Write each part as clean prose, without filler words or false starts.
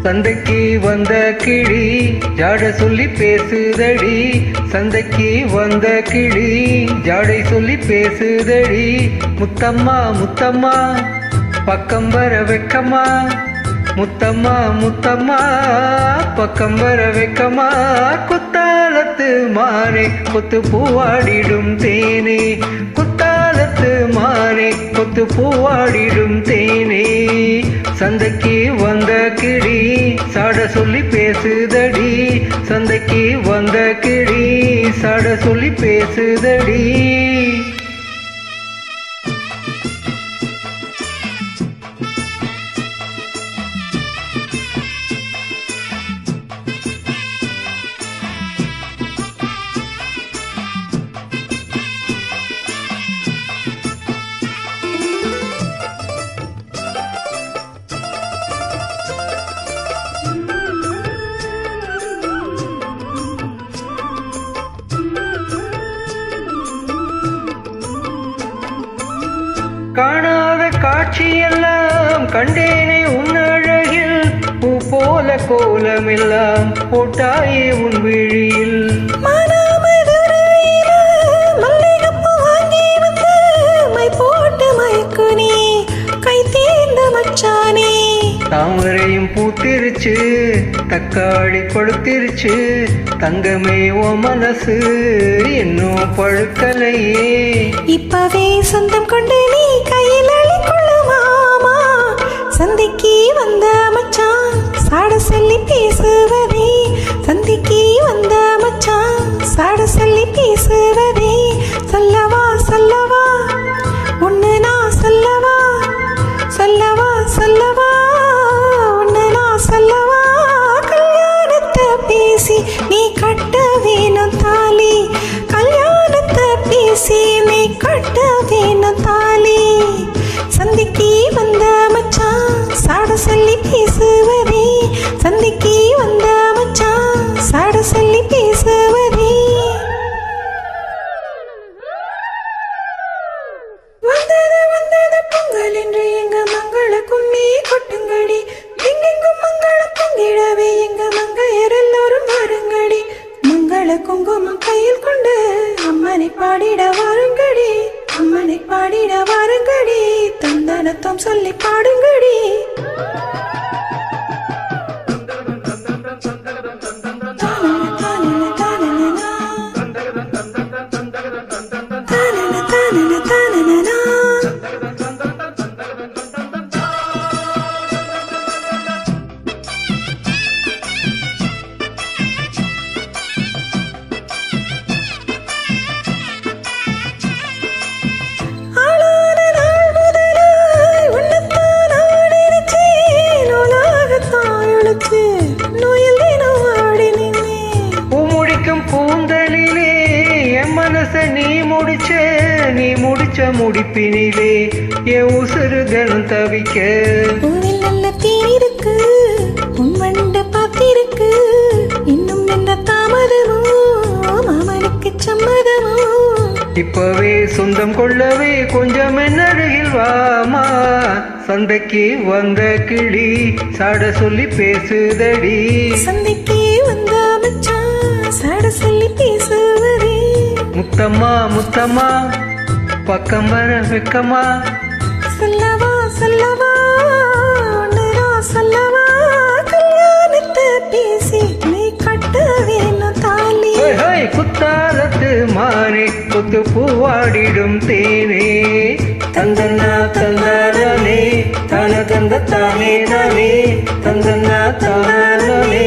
சந்தைக்கு வந்த கிளி ஜாட சொல்லி பேசுதடி, சந்தைக்கு வந்த கிளி ஜாடை சொல்லி பேசுதடி. முத்தம்மா முத்தம்மா பக்கம் வர வெக்கமா, முத்தம்மா முத்தம்மா பக்கம் வர வெக்கமா. குத்தாலத்து மானே கொத்து பூவாடிடும் தேனே, குத்தாலத்து மானே கொத்து பூவாடிடும் தேனே. சந்தைக்கு வந்த கிளி சாட சொல்லி பேசுதடி, சந்தைக்கு வந்த கிளி சாட சொல்லி பேசுதடி. காணாத காட்சியெல்லாம் கண்டேனே உன் அழகில், பூ போல கோலமெல்லாம் போட்டாயே உன் விழியில். தாமரையும் பூத்திருச்சு, தக்காளி பழுத்திருச்சு, தங்கமே ஓ மனசு இன்னும் பழுக்கலையே. இப்பவே சொந்தம் கொண்டு நீ கையில் அள்ளிக்கொள்ளுமாமா, சந்தைக்கு வந்த மச்சான் சாட சொல்லி பேசுவதே, சந்தைக்கு வந்த மச்சான் சாட சொல்லி பேசுவதே. சொல்லவா சொல்லவா ஒன்னு நான் சொல்லவா, சொல்லவா சொல்லவா ஒன்னு நான் சொல்லவா. கல்யாணத்தை பேசி நீ கட்ட வேணும் தாலி, கல்யாணத்தை பேசி நீ கட்ட வேணும் தாலி. சந்தைக்கு வந்த மச்சான் சாட சொல்லி பேசுவதே, சந்தைக்கு வந்த மச்சான் சாட சொல்லி பேசுவதே. வந்தது வந்தது பொங்கல் என்று எங்க மங்கள கும்மி கொட்டுங்கடி, எங்கெங்கும் மங்கள பொங்கிடவே எங்க மங்கையர் எல்லோரும் வாருங்கடி. மங்கள குங்குமம் கையில் கொண்டு அம்மனை பாடிட வாருங்கடி, அம்மனை பாடிட வாருங்கடி, தந்தனத்தம் சொல்லி பாடுங்கடி. பூந்தலிலே என் மனச நீ முடிச்ச முடிப்பினிலே என் உசுறு தினம் தவிக்க. உன்னில் நல்ல தீருக்கு உன் வண்ட பார்த்திருக்கு, இன்னும் என்ன தாமதமோ மாமனுக்கு சம்மதமோ. இப்பவே சொந்தம் கொள்ளவே கொஞ்சம் என் அருகில் வாமா, சந்தைக்கு வந்த கிளி சாட சொல்லி பேசுதடி, சந்தைக்கு வந்த மச்சான் சாட சொல்லி பேசுவதே. முத்தம்மா முத்தம்மா பக்கம் வர வெக்கமா, சொல்லவா சொல்லவா ஒன்னுதா சொல்லவா. கல்யாணத்தை பேசி நீ கட்ட வேணும் தாலி, குத்தாலத்து மானே கொத்து பூவாடிடும் தேனே. தந்தன்னா தந்தானே தன தந்த தானே நானே, தந்தன்னா தானே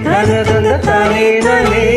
தன தந்த தானே நானே.